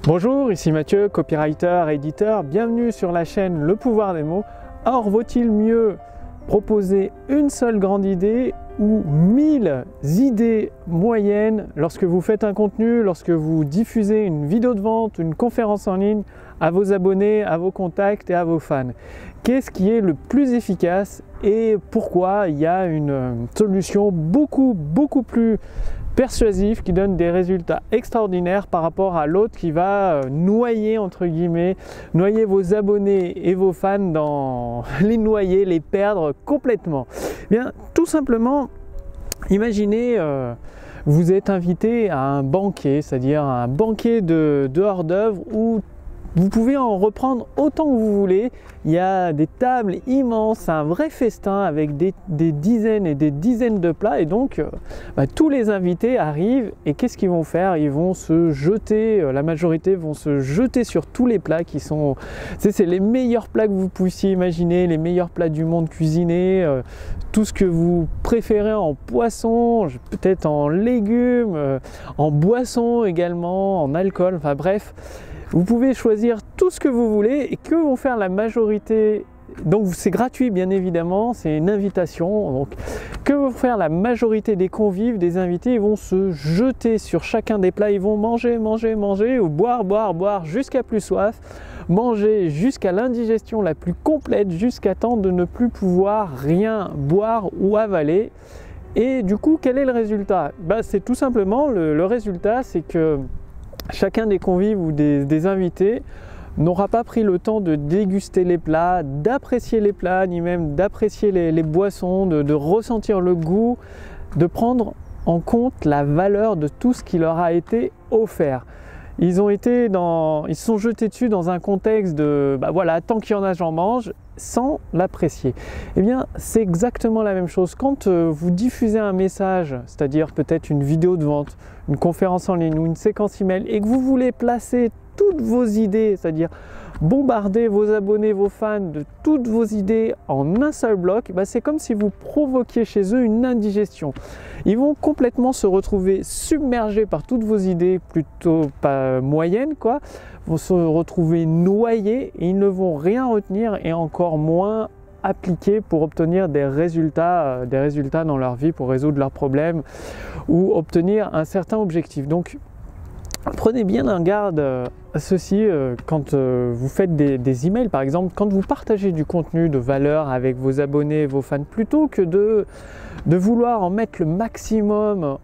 Bonjour, ici Mathieu, copywriter, éditeur. Bienvenue sur la chaîne Le Pouvoir des mots. Or, vaut-il mieux proposer une seule grande idée ou 1000 idées moyennes lorsque vous faites un contenu, lorsque vous diffusez une vidéo de vente, une conférence en ligne à vos abonnés, à vos contacts et à vos fans? Qu'est-ce qui est le plus efficace et pourquoi il y a une solution beaucoup plus persuasif qui donne des résultats extraordinaires par rapport à l'autre qui va noyer, entre guillemets, noyer vos abonnés et vos fans, les noyer, les perdre complètement? Bien, tout simplement, imaginez vous êtes invité à un banquet, c'est-à-dire un banquet de hors d'œuvre où vous pouvez en reprendre autant que vous voulez. Il y a des tables immenses, un vrai festin avec des dizaines et des dizaines de plats. Et donc, tous les invités arrivent et qu'est-ce qu'ils vont faire? Ils vont se jeter, la majorité vont se jeter sur tous les plats qui sont... C'est les meilleurs plats que vous puissiez imaginer, les meilleurs plats du monde cuisinés, tout ce que vous préférez en poisson, peut-être en légumes, en boisson également, en alcool, enfin bref. Vous pouvez choisir tout ce que vous voulez et que vont faire la majorité. Donc c'est gratuit bien évidemment, c'est une invitation. Donc que vont faire la majorité des convives, des invités? Ils vont se jeter sur chacun des plats, ils vont manger ou boire jusqu'à plus soif, manger jusqu'à l'indigestion la plus complète, jusqu'à temps de ne plus pouvoir rien boire ou avaler. Et du coup, quel est le résultat? C'est tout simplement le résultat, c'est que chacun des convives ou des invités n'aura pas pris le temps de déguster les plats, d'apprécier les plats, ni même d'apprécier les boissons, de ressentir le goût, de prendre en compte la valeur de tout ce qui leur a été offert. Ils se sont jetés dessus dans un contexte de tant qu'il y en a, j'en mange, sans l'apprécier. Eh bien, c'est exactement la même chose. Quand vous diffusez un message, c'est-à-dire peut-être une vidéo de vente, une conférence en ligne ou une séquence email, et que vous voulez placer toutes vos idées, c'est-à-dire bombarder vos abonnés, vos fans de toutes vos idées en un seul bloc, c'est comme si vous provoquiez chez eux une indigestion. Ils vont complètement se retrouver submergés par toutes vos idées, plutôt pas moyennes, vont se retrouver noyés et ils ne vont rien retenir et encore moins appliquer pour obtenir des résultats dans leur vie, pour résoudre leurs problèmes ou obtenir un certain objectif. Donc, prenez bien en garde à ceci quand vous faites des emails, par exemple, quand vous partagez du contenu de valeur avec vos abonnés, vos fans, plutôt que de vouloir en mettre le maximum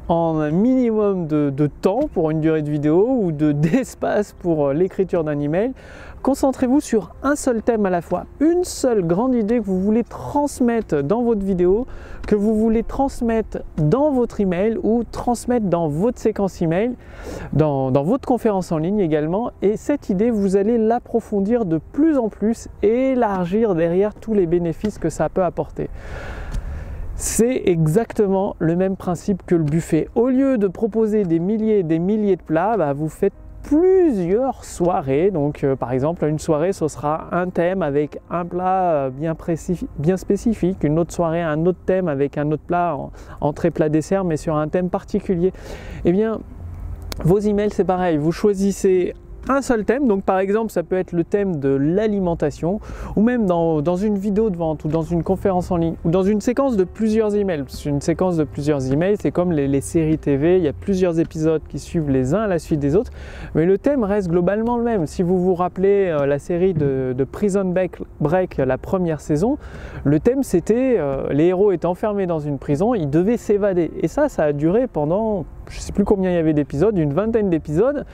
en un minimum de temps pour une durée de vidéo ou d'espace pour l'écriture d'un email, concentrez-vous sur un seul thème à la fois, une seule grande idée que vous voulez transmettre dans votre vidéo, que vous voulez transmettre dans votre email ou transmettre dans votre séquence email, dans votre conférence en ligne également. Et cette idée, vous allez l'approfondir de plus en plus et élargir derrière tous les bénéfices que ça peut apporter. C'est exactement le même principe que le buffet. Au lieu de proposer des milliers et des milliers de plats, vous faites plusieurs soirées. Donc par exemple, une soirée, ce sera un thème avec un plat bien spécifique, une autre soirée, un autre thème avec un autre plat, entrée, plat, dessert, mais sur un thème particulier. Eh bien, vos emails, c'est pareil, vous choisissez un seul thème, donc par exemple ça peut être le thème de l'alimentation ou même dans une vidéo de vente ou dans une conférence en ligne ou dans une séquence de plusieurs emails. Parce qu'une séquence de plusieurs emails, c'est comme les séries TV, il y a plusieurs épisodes qui suivent les uns à la suite des autres, mais le thème reste globalement le même. Si vous vous rappelez la série de Prison Break, la première saison, le thème c'était les héros étaient enfermés dans une prison, ils devaient s'évader et ça a duré pendant, je ne sais plus combien il y avait d'épisodes, une vingtaine d'épisodes.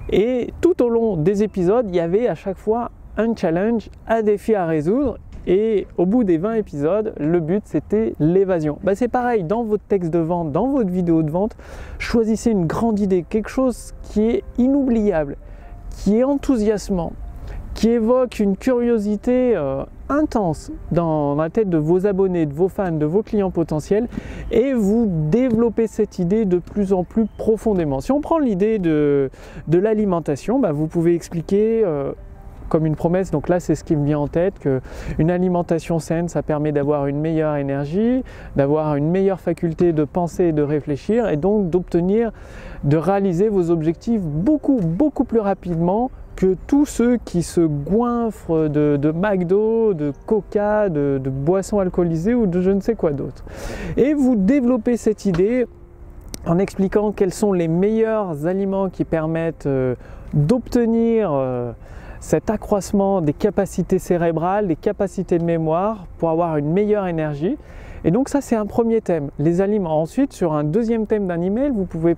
Et tout au long des épisodes, il y avait à chaque fois un challenge, un défi à résoudre. Et au bout des 20 épisodes, le but c'était l'évasion. C'est pareil, dans votre texte de vente, dans votre vidéo de vente, choisissez une grande idée, quelque chose qui est inoubliable, qui est enthousiasmant, qui évoque une curiosité intense dans la tête de vos abonnés, de vos fans, de vos clients potentiels, et vous développez cette idée de plus en plus profondément. Si on prend l'idée de l'alimentation, vous pouvez expliquer comme une promesse. Donc là, c'est ce qui me vient en tête, qu'une alimentation saine, ça permet d'avoir une meilleure énergie, d'avoir une meilleure faculté de penser et de réfléchir, et donc d'obtenir, de réaliser vos objectifs beaucoup plus rapidement que tous ceux qui se goinfrent de McDo, de Coca, de boissons alcoolisées ou de je ne sais quoi d'autre. Et vous développez cette idée en expliquant quels sont les meilleurs aliments qui permettent d'obtenir cet accroissement des capacités cérébrales, des capacités de mémoire pour avoir une meilleure énergie. Et donc ça, c'est un premier thème, les aliments. Ensuite, sur un deuxième thème d'un email, vous pouvez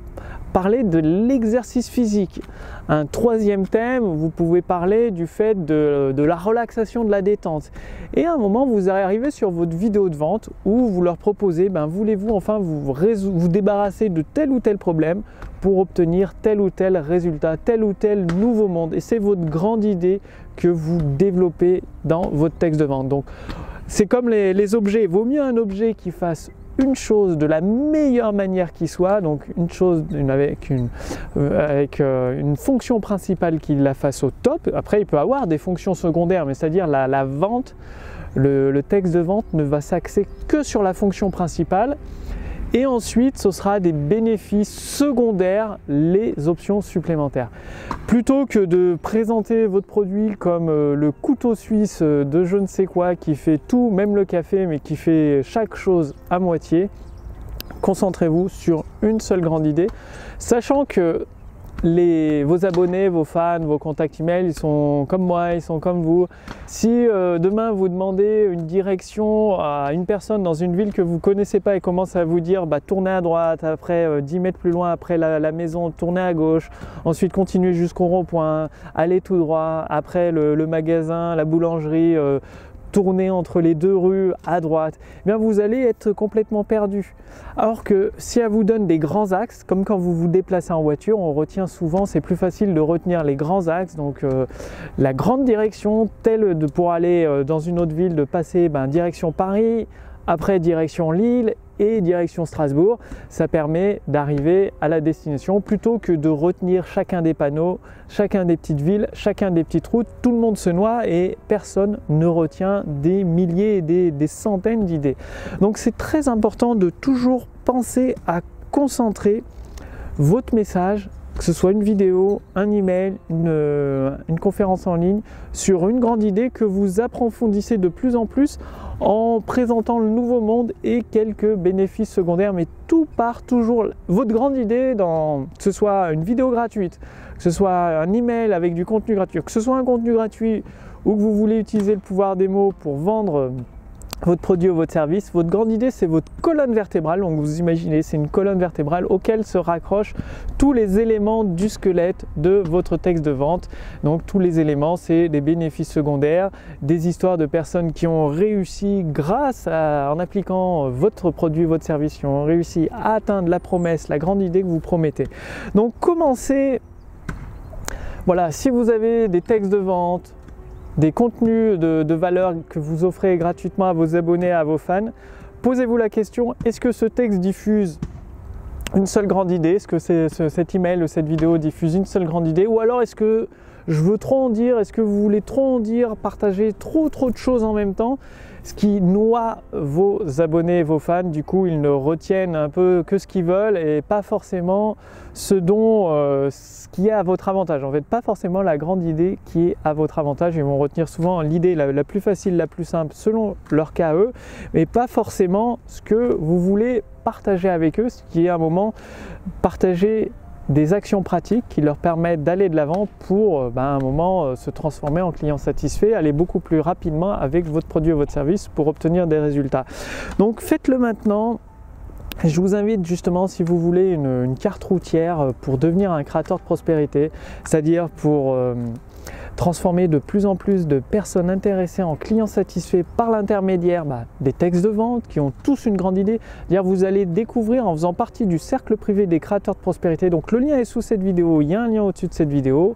parler de l'exercice physique. Un troisième thème, vous pouvez parler du fait de la relaxation, de la détente. Et à un moment, vous arrivez sur votre vidéo de vente où vous leur proposez, voulez-vous enfin vous débarrasser de tel ou tel problème pour obtenir tel ou tel résultat, tel ou tel nouveau monde. Et c'est votre grande idée que vous développez dans votre texte de vente. Donc, c'est comme les objets. Il vaut mieux un objet qui fasse une chose de la meilleure manière qui soit, donc une chose avec une fonction principale qui la fasse au top. Après, il peut avoir des fonctions secondaires, mais c'est-à-dire la vente, le texte de vente ne va s'axer que sur la fonction principale. Et ensuite, ce sera des bénéfices secondaires, les options supplémentaires. Plutôt que de présenter votre produit comme le couteau suisse de je ne sais quoi qui fait tout, même le café, mais qui fait chaque chose à moitié, concentrez-vous sur une seule grande idée, sachant que vos abonnés, vos fans, vos contacts email, ils sont comme moi, ils sont comme vous. Si demain vous demandez une direction à une personne dans une ville que vous ne connaissez pas et commence à vous dire tournez à droite, après 10 mètres plus loin, après la maison, tournez à gauche, ensuite continuez jusqu'au rond-point, allez tout droit, après le magasin, la boulangerie, tournez entre les deux rues à droite, vous allez être complètement perdu. Alors que si elle vous donne des grands axes, comme quand vous vous déplacez en voiture, on retient souvent, c'est plus facile de retenir les grands axes, donc la grande direction, telle pour aller dans une autre ville, de passer direction Paris, après direction Lille et direction Strasbourg, ça permet d'arriver à la destination plutôt que de retenir chacun des panneaux, chacun des petites villes, chacun des petites routes. Tout le monde se noie et personne ne retient des milliers et des centaines d'idées. Donc c'est très important de toujours penser à concentrer votre message, que ce soit une vidéo, un email, une conférence en ligne, sur une grande idée que vous approfondissez de plus en plus en présentant le nouveau monde et quelques bénéfices secondaires. Mais tout part toujours, votre grande idée, que ce soit une vidéo gratuite, que ce soit un email avec du contenu gratuit, que ce soit un contenu gratuit ou que vous voulez utiliser le pouvoir des mots pour vendre votre produit ou votre service, votre grande idée, c'est votre colonne vertébrale. Donc vous imaginez, c'est une colonne vertébrale auquel se raccrochent tous les éléments du squelette de votre texte de vente. Donc tous les éléments, c'est des bénéfices secondaires, des histoires de personnes qui ont réussi en appliquant votre produit, votre service, qui ont réussi à atteindre la promesse, la grande idée que vous promettez. Donc commencez, voilà, si vous avez des textes de vente, des contenus de valeur que vous offrez gratuitement à vos abonnés, à vos fans, posez-vous la question, est-ce que ce texte diffuse une seule grande idée? Est-ce que cet email ou cette vidéo diffuse une seule grande idée? Ou alors est-ce que je veux trop en dire? Est-ce que vous voulez trop en dire, partager trop de choses en même temps? Ce qui noie vos abonnés et vos fans, du coup ils ne retiennent un peu que ce qu'ils veulent et pas forcément ce qui est à votre avantage. En fait, pas forcément la grande idée qui est à votre avantage. Ils vont retenir souvent l'idée la plus facile, la plus simple selon leur cas à eux, mais pas forcément ce que vous voulez partager avec eux, ce qui est à un moment partager des actions pratiques qui leur permettent d'aller de l'avant pour à un moment se transformer en client satisfait, aller beaucoup plus rapidement avec votre produit ou votre service pour obtenir des résultats. Donc faites-le maintenant. Je vous invite justement, si vous voulez une carte routière pour devenir un créateur de prospérité, c'est-à-dire pour transformer de plus en plus de personnes intéressées en clients satisfaits par l'intermédiaire des textes de vente qui ont tous une grande idée. Vous allez découvrir en faisant partie du cercle privé des créateurs de prospérité. Donc le lien est sous cette vidéo, il y a un lien au-dessus de cette vidéo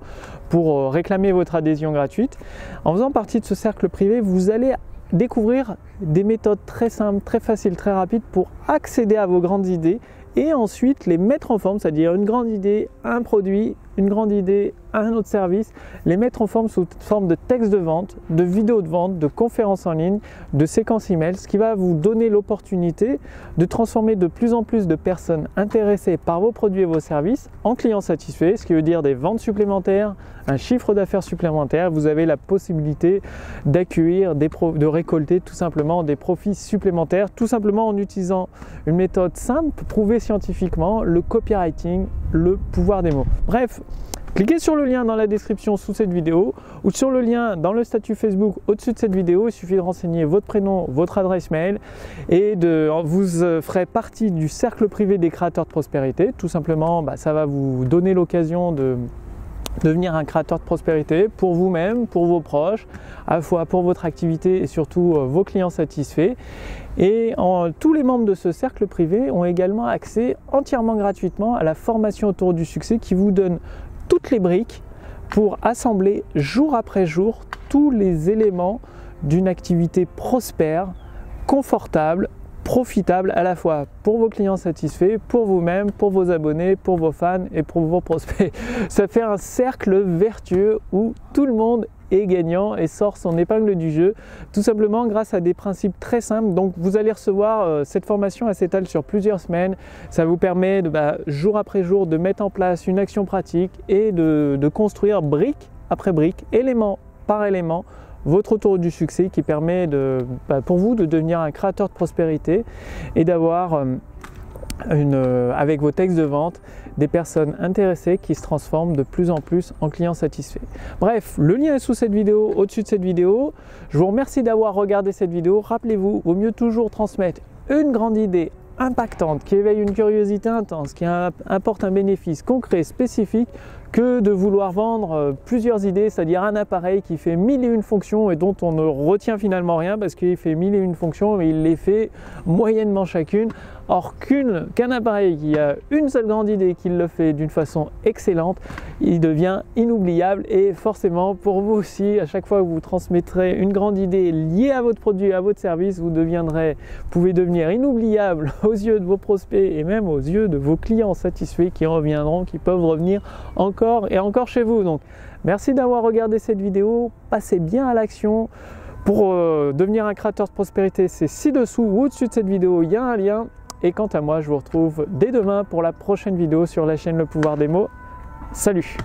pour réclamer votre adhésion gratuite. En faisant partie de ce cercle privé, vous allez découvrir des méthodes très simples, très faciles, très rapides pour accéder à vos grandes idées et ensuite les mettre en forme, c'est-à-dire une grande idée, un produit une grande idée, un autre service, les mettre en forme sous forme de texte de vente, de vidéos de vente, de conférences en ligne, de séquences email, ce qui va vous donner l'opportunité de transformer de plus en plus de personnes intéressées par vos produits et vos services en clients satisfaits, ce qui veut dire des ventes supplémentaires, un chiffre d'affaires supplémentaire. Vous avez la possibilité d'accueillir, de récolter tout simplement des profits supplémentaires, tout simplement en utilisant une méthode simple, prouvée scientifiquement, le copywriting, le pouvoir des mots. Bref, cliquez sur le lien dans la description sous cette vidéo ou sur le lien dans le statut Facebook au-dessus de cette vidéo. Il suffit de renseigner votre prénom, votre adresse mail et vous ferez partie du cercle privé des créateurs de prospérité. Tout simplement, ça va vous donner l'occasion de devenir un créateur de prospérité pour vous-même, pour vos proches, à la fois pour votre activité et surtout vos clients satisfaits. Et tous les membres de ce cercle privé ont également accès entièrement gratuitement à la formation autour du succès qui vous donne toutes les briques pour assembler jour après jour tous les éléments d'une activité prospère, confortable, profitable à la fois pour vos clients satisfaits, pour vous-même, pour vos abonnés, pour vos fans et pour vos prospects. Ça fait un cercle vertueux où tout le monde est gagnant et sort son épingle du jeu, tout simplement grâce à des principes très simples. Donc vous allez recevoir cette formation, elle s'étale sur plusieurs semaines. Ça vous permet jour après jour de mettre en place une action pratique et de construire brique après brique, élément par élément, votre tour du succès qui permet pour vous de devenir un créateur de prospérité et d'avoir avec vos textes de vente des personnes intéressées qui se transforment de plus en plus en clients satisfaits. Bref, le lien est sous cette vidéo, au-dessus de cette vidéo. Je vous remercie d'avoir regardé cette vidéo. Rappelez-vous, vaut mieux toujours transmettre une grande idée impactante qui éveille une curiosité intense, qui apporte un bénéfice concret, spécifique, que de vouloir vendre plusieurs idées, c'est-à-dire un appareil qui fait 1001 fonctions et dont on ne retient finalement rien parce qu'il fait 1001 fonctions mais il les fait moyennement chacune. Or qu'un appareil qui a une seule grande idée qui le fait d'une façon excellente, il devient inoubliable et forcément pour vous aussi, à chaque fois que vous transmettrez une grande idée liée à votre produit, à votre service, vous pouvez devenir inoubliable aux yeux de vos prospects et même aux yeux de vos clients satisfaits qui reviendront, qui peuvent revenir encore et encore chez vous. Donc merci d'avoir regardé cette vidéo, passez bien à l'action. Pour devenir un créateur de prospérité, c'est ci-dessous ou au-dessus de cette vidéo, il y a un lien. Et quant à moi, je vous retrouve dès demain pour la prochaine vidéo sur la chaîne Le Pouvoir des Mots. Salut!